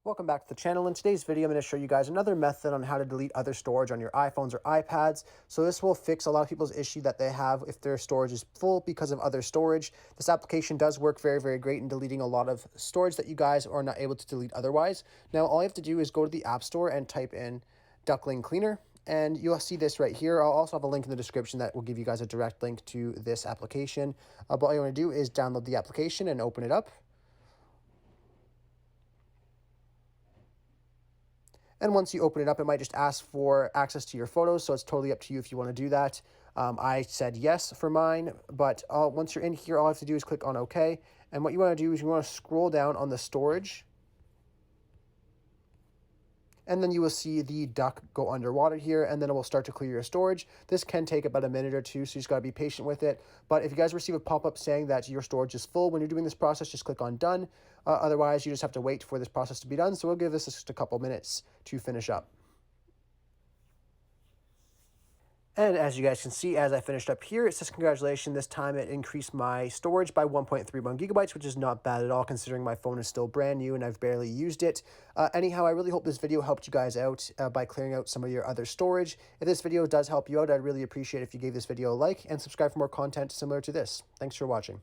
Welcome back to the channel. In today's video, I'm going to show you guys another method on how to delete other storage on your iPhones or iPads. So this will fix a lot of people's issue that they have if their storage is full because of other storage. This application does work very, very great in deleting a lot of storage that you guys are not able to delete otherwise. Now, all you have to do is go to the App Store and type in Duckling Cleaner, and you'll see this right here. I'll also have a link in the description that will give you guys a direct link to this application. But all you want to do is download the application and open it up. And once you open it up, it might just ask for access to your photos, so it's totally up to you if you want to do that. I said yes for mine, but once you're in here, all I have to do is click on OK. And what you want to do is you want to scroll down on the storage, and then you will see the duck go underwater here, and then it will start to clear your storage. This can take about a minute or two, so you just got to be patient with it. But if you guys receive a pop-up saying that your storage is full when you're doing this process, just click on done. Otherwise, you just have to wait for this process to be done. So we'll give this just a couple minutes to finish up. And as you guys can see, as I finished up here, it says, congratulations, this time it increased my storage by 1.31 gigabytes, which is not bad at all considering my phone is still brand new and I've barely used it. Anyhow, I really hope this video helped you guys out by clearing out some of your other storage. If this video does help you out, I'd really appreciate if you gave this video a like and subscribe for more content similar to this. Thanks for watching.